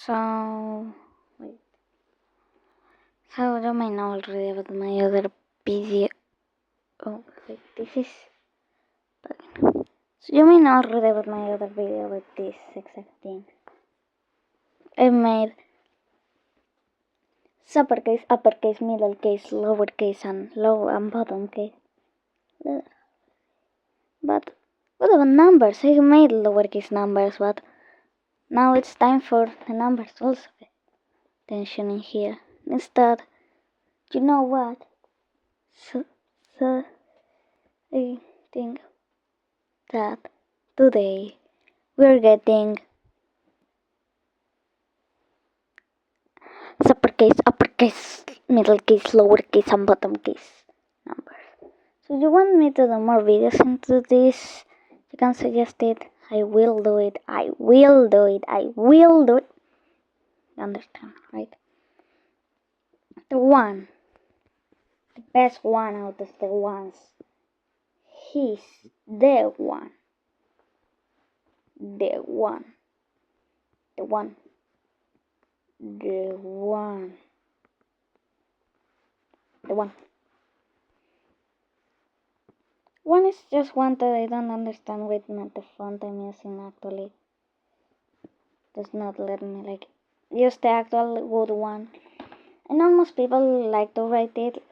So, wait. So you may know already about my other video. Oh, wait, this is. So you may know already about my other video about this exact thing. I made supercase, uppercase, middle case, lowercase, and low and bottom case. But what about numbers? I made lowercase numbers, but now it's time for the numbers also. Attention in here. Instead, you know what? So I think that today we're getting uppercase, middle case, lowercase, and bottom case numbers. So you want me to do more videos into this? You can suggest it. I will do it. I will do it. I will do it. You understand, right? The best one out of the ones. He's the one. The one. The one. The one. The one. One is just one that I don't understand with not the font I'm using actually. Does not let me use the actual good one. I know most people like to write it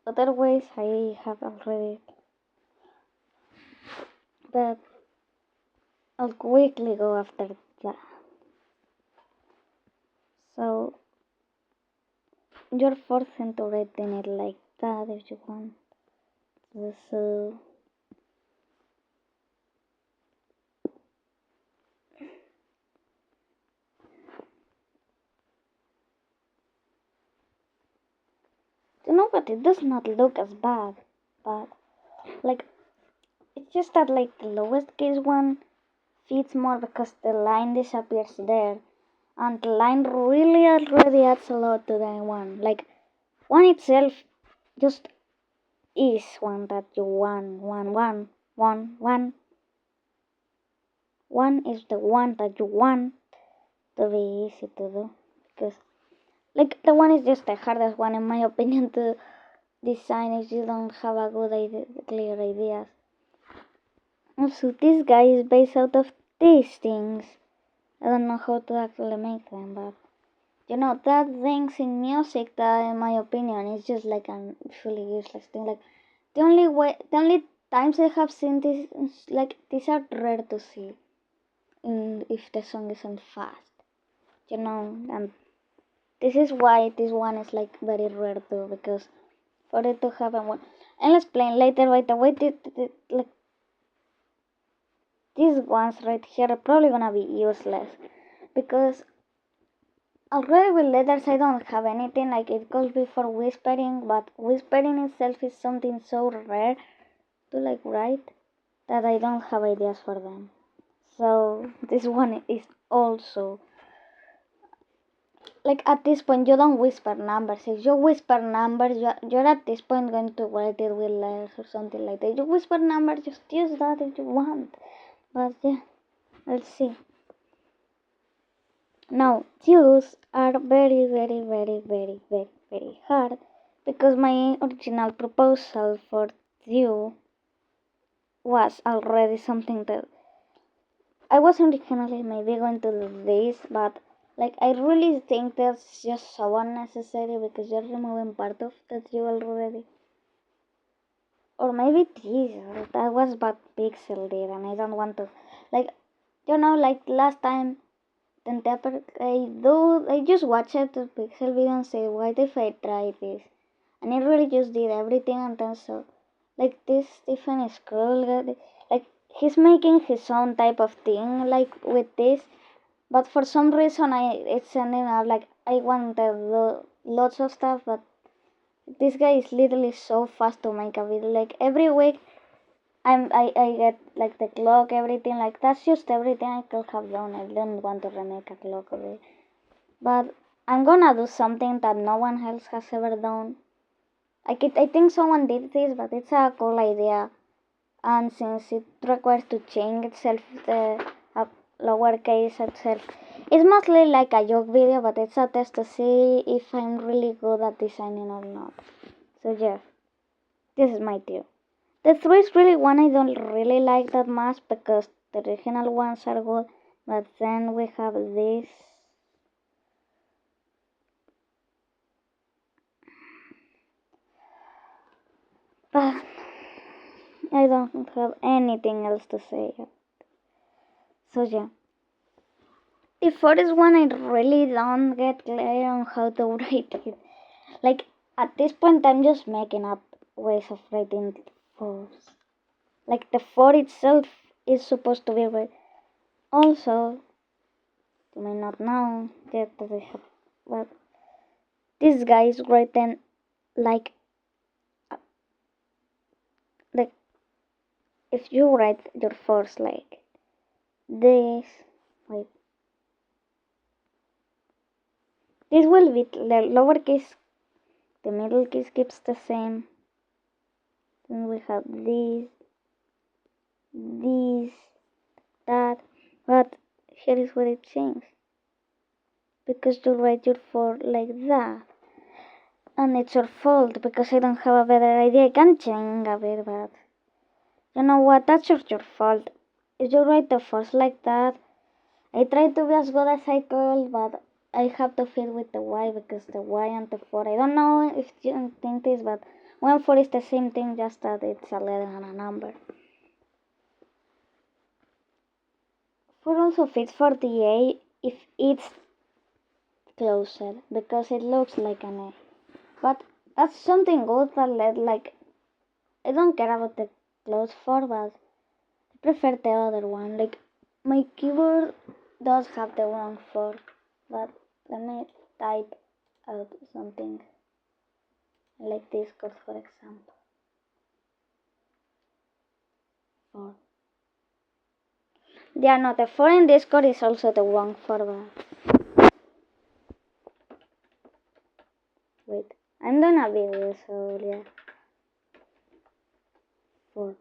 other ways I have already. But I'll quickly go after that. So you're forced into writing it like that if you want. So you know, but it does not look as bad. But it's just that the lowest case one fits more because the line disappears there. And the line really already adds a lot to the one. One itself just is one that you want. One is the one that you want to be easy to do. Because, the one is just the hardest one in my opinion to design if you don't have a good idea, clear ideas. Also, this guy is based out of these things. I don't know how to actually make them, but you know, that things in music that, in my opinion, is just like an fully useless thing. The only times I have seen this, these are rare to see. If the song isn't fast, you know, and this is why this one is very rare too, because for it to have a one, and let's explain later. By the way, these ones right here are probably gonna be useless because already with letters I don't have anything. It calls me for whispering, but whispering itself is something so rare to write that I don't have ideas for them. So this one is also at this point you don't whisper numbers. If you whisper numbers, you're at this point going to write it with letters or something like that. You whisper numbers, just use that if you want. But yeah, let's see. Now, views are very, very, very, very, very, very hard because my original proposal for view was already something that I was originally maybe going to do this, but I really think that's just so unnecessary because you're removing part of the view already. Or maybe this, or that was but pixel there and I don't want to, last time I just watched the pixel video and say, what if I try this? And it really just did everything and then so, this Stephen is cool, he's making his own type of thing, with this, but for some reason it's ending up, I wanted lots of stuff, but this guy is literally so fast to make a video, every week, I get the clock, everything, that's just everything I could have done. I don't want to remake a clock of it, but I'm gonna do something that no one else has ever done. I think someone did this, but it's a cool idea, and since it requires to change itself, the lowercase itself, It's mostly like a joke video, but it's a test to see if I'm really good at designing or not. So yeah, this is my tier. The 3 is really one I don't really like that much because the original ones are good, but then we have this. But I don't have anything else to say. So yeah. The 4 is one I really don't get clear on how to write it. Like, at this point I'm just making up ways of writing 4s. Like, the 4 itself is supposed to be right. Also, you may not know that they have, well, this guy is written like, like, if you write your 4s like this, wait, this will be the lowercase, the middle case keeps the same. Then we have this, that, but here is where it changes. Because you write your 4 like that. And it's your fault because I don't have a better idea. I can change a bit, but you know what? That's just your fault. If you write the 4s like that, I try to be as good as I could, but I have to fit with the Y because the Y and the 4. I don't know if you think this, but 1 4 is the same thing, just that it's a letter and a number. 4 also fits for the A if it's closer because it looks like an A. But that's something good that like I don't care about the close 4, but I prefer the other one. Like my keyboard does have the wrong 4, but let me type out something like Discord, for example. 4. Yeah, no, the 4 in Discord is also the wrong 4, but wait, I'm doing a video, so yeah. 4.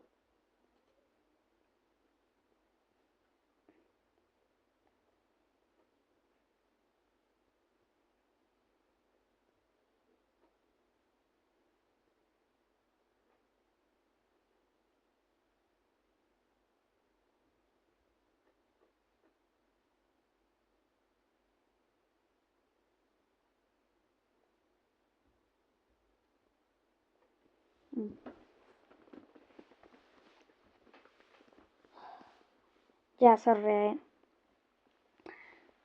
Yeah, sorry.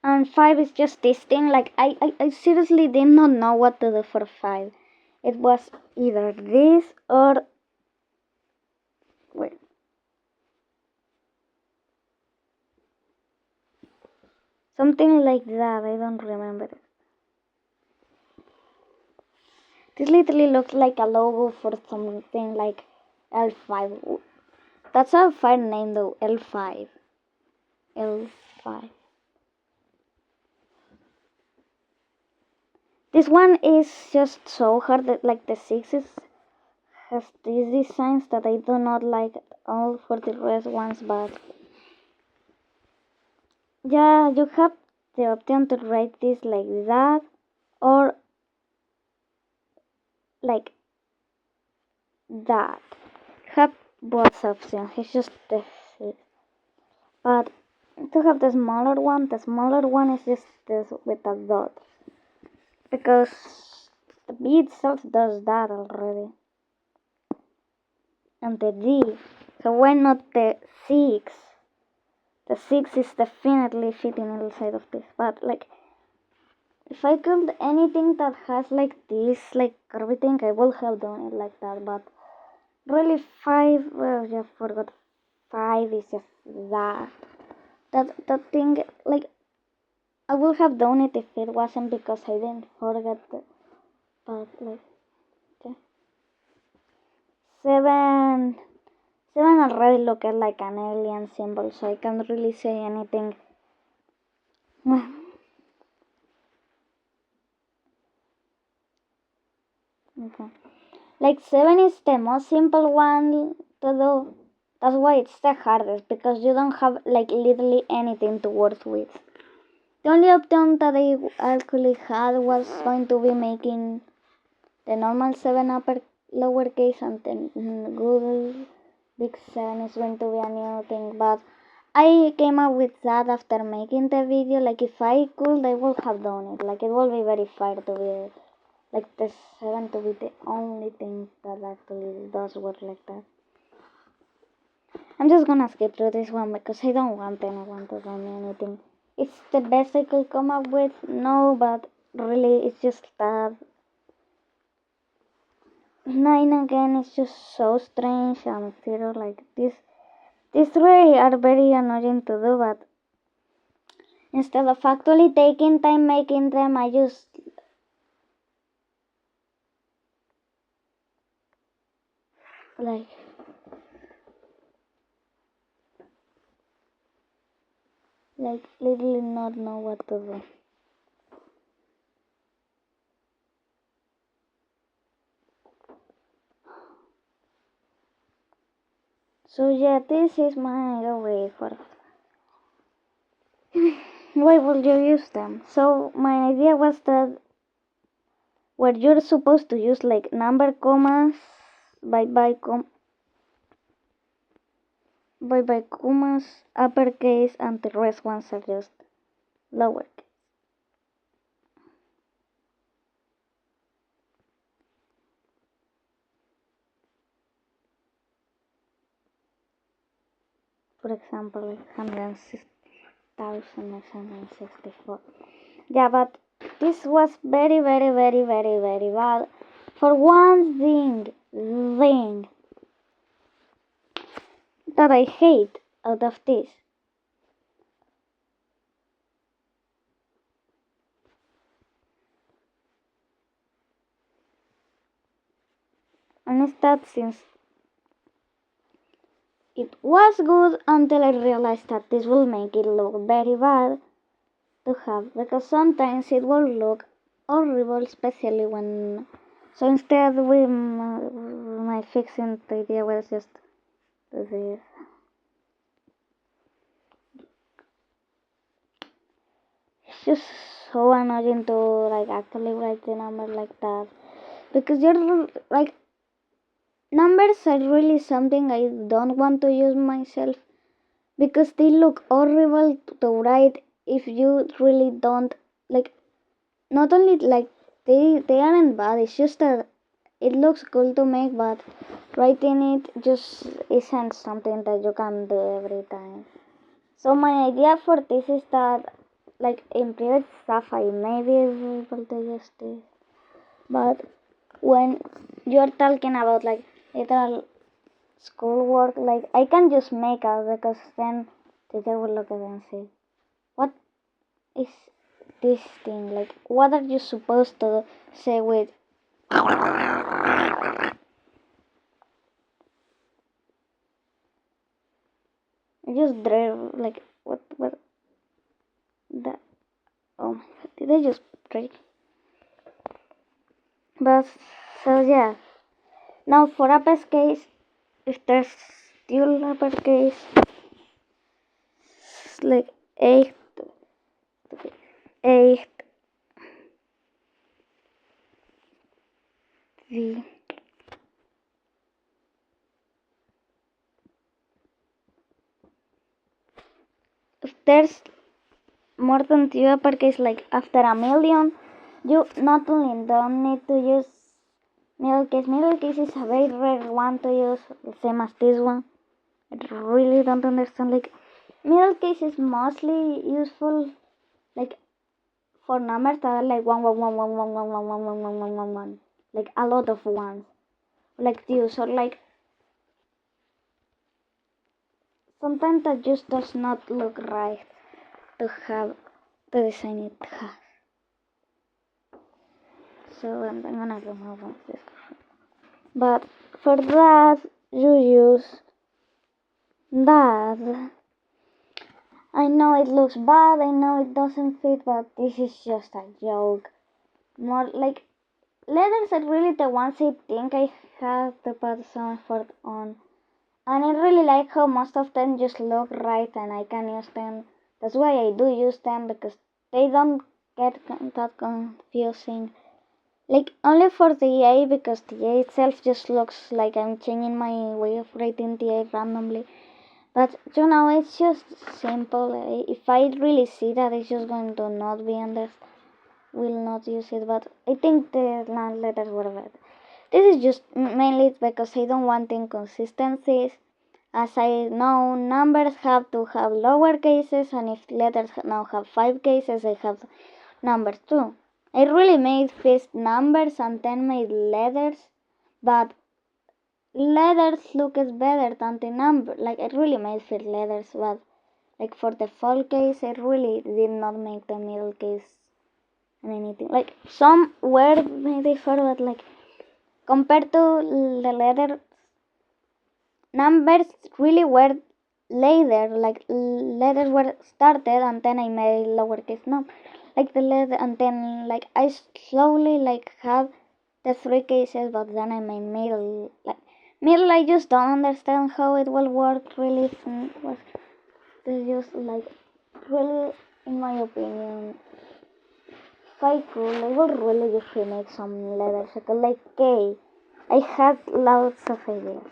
And 5 is just this thing, like I seriously did not know what to do for 5. It was either this or wait. Something like that, I don't remember it. This literally looks like a logo for something like L5. That's a fine name though, L5. L5. This one is just so hard that like the 6 has these designs that I do not like at all for the rest ones, but yeah, you have the option to write this like that or like that. Have both options, it's just this. But to have the smaller one is just this with a dot. Because the B itself does that already. And the D. So why not the 6? The 6 is definitely fitting inside of this. But like if I could anything that has like this, like everything, I would have done it like that. But really 5, well, yeah, forgot. 5 is just that. That thing, like I would have done it if it wasn't because I didn't forget the, but like, yeah. 7 already looked like an alien symbol, so I can't really say anything. Okay. Like 7 is the most simple one to do. That's why it's the hardest because you don't have like literally anything to work with. The only option that I actually had was going to be making the normal 7 upper lowercase, and then Google Big 7 is going to be a new thing, but I came up with that after making the video. Like, if I could, I would have done it. Like, it would be very fair to be, like, the 7 to be the only thing that actually does work like that. I'm just gonna skip through this one because I don't want anyone to tell me anything. It's the best I could come up with, no, but really it's just that 9 again is just so strange, and 0, like, these three are very annoying to do, but instead of actually taking time making them, I just like literally not know what to do. So yeah, this is my way for why would you use them? So my idea was that where you're supposed to use like number commas by commas, uppercase, and the rest ones are just lowercase. For example, like 106,164. Yeah, but this was very bad. For one thing that I hate out of this. And it's that since it was good until I realized that this will make it look very bad to have, because sometimes it will look horrible, especially when. So instead, my fixing the idea was just this. It's just so annoying to like actually write the number like that, because you're like, numbers are really something I don't want to use myself, because they look horrible to write if you really don't like. Not only like they aren't bad, it's just that it looks cool to make, but writing it just isn't something that you can do every time. So my idea for this is that, like, in private stuff I may be able to use this, but when you're talking about like literal schoolwork, like, I can just make out, because then teacher will look at it and say, what is this thing? Like, what are you supposed to say with just drive, like, what that, oh my god, did I just break? But so yeah, now for uppercase, if there's still uppercase, like 8, 8, V. If there's more than 2 uppercase, like after a million, you not only don't need to use Middlecase. Middlecase is a very rare one to use, the same as this one. I really don't understand. Like, Middlecase is mostly useful, like, for numbers that are like 1, like a lot of ones, like this, or like sometimes that just does not look right to have the design it has. So I'm gonna remove this. But for that, you use that. I know it looks bad, I know it doesn't fit, but this is just a joke. More like, letters are really the ones I think I have to put some effort on. And I really like how most of them just look right and I can use them. That's why I do use them, because they don't get that confusing. Like only for the A, because the A itself just looks like I'm changing my way of writing the A randomly. But you know, it's just simple. If I really see that, it's just going to not be understood. Will not use it. But I think the letters were better. This is just mainly because I don't want inconsistencies. As I know, numbers have to have lower cases, and if letters now have 5 cases, I have numbers too. I really made first numbers and then made letters, but letters looks better than the number. Like I really made first letters, but like for the full case, I really did not make the middle case and anything. Like some were made for, but like compared to the letter numbers really were later. Like letters were started and then I made lowercase number. Like the letter and then like I slowly like had the 3 cases, but then I made middle. Like middle, I just don't understand how it will work. Really, was just like really, in my opinion, if I could, I would really just remake some letters. Like K, I had lots of ideas.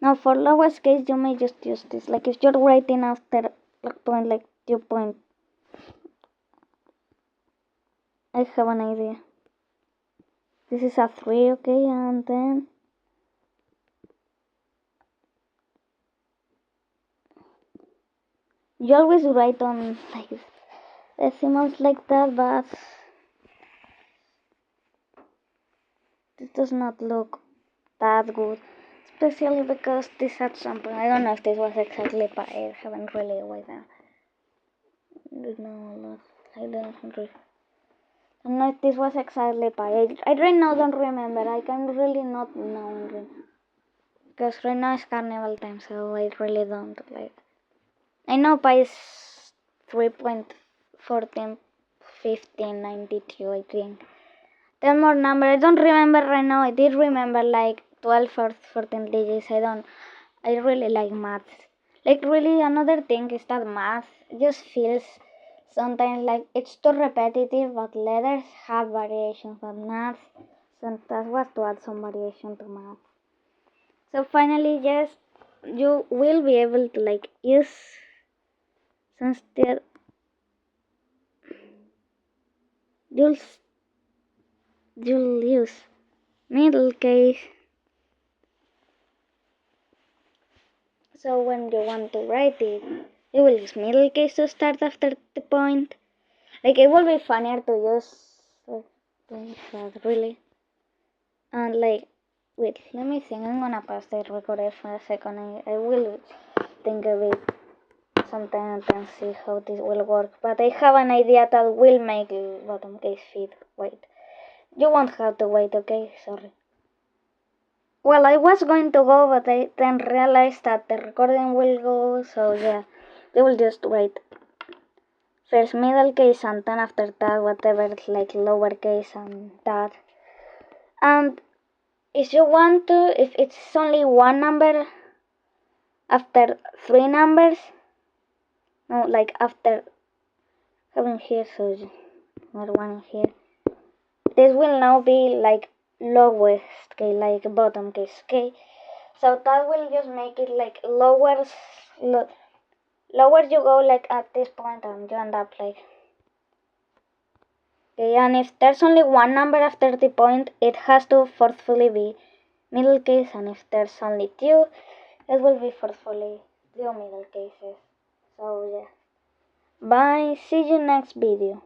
Now for lowest case, you may just use this. Like if you're writing after like point, like 2 point, I have an idea. This is a 3, okay, and then you always write on like decimals like that, but this does not look that good. Especially because this had something. I don't know if this was exactly pi. I haven't really written down. No, a lot. I don't really. I don't know if this was exactly pi. I right now don't remember. I can really not know. Because right now is carnival time, so I really don't like. I know pi is 3.141592, I think. 10 more number. I don't remember right now. I did remember like 12 or 14 digits. I really like math. Like really another thing is that math just feels sometimes like it's too repetitive, but letters have variations, but math sometimes was to add some variation to math. So finally, yes, you will be able to like use instead you'll you'll use middle case. So when you want to write it, you will use middle case to start after the point. Like it will be funnier to use that really. And like, wait, let me think. I'm gonna pause the recorder for a second. I will think of it sometime and see how this will work. But I have an idea that will make bottom case fit. Wait, you won't have to wait, okay? Sorry. Well, I was going to go, but I then realized that the recording will go, so yeah, they will just wait. First middle case and then after that whatever, like lower case and that. And if you want to, if it's only one number after 3 numbers, no, like after having here, so another one here, this will now be like lowest case, like bottom case, okay? So that will just make it like lower you go like at this point and you end up like, okay, and if there's only one number after the point, it has to forcefully be middle case, and if there's only 2, it will be forcefully 2 middle cases. So yeah, bye, see you next video.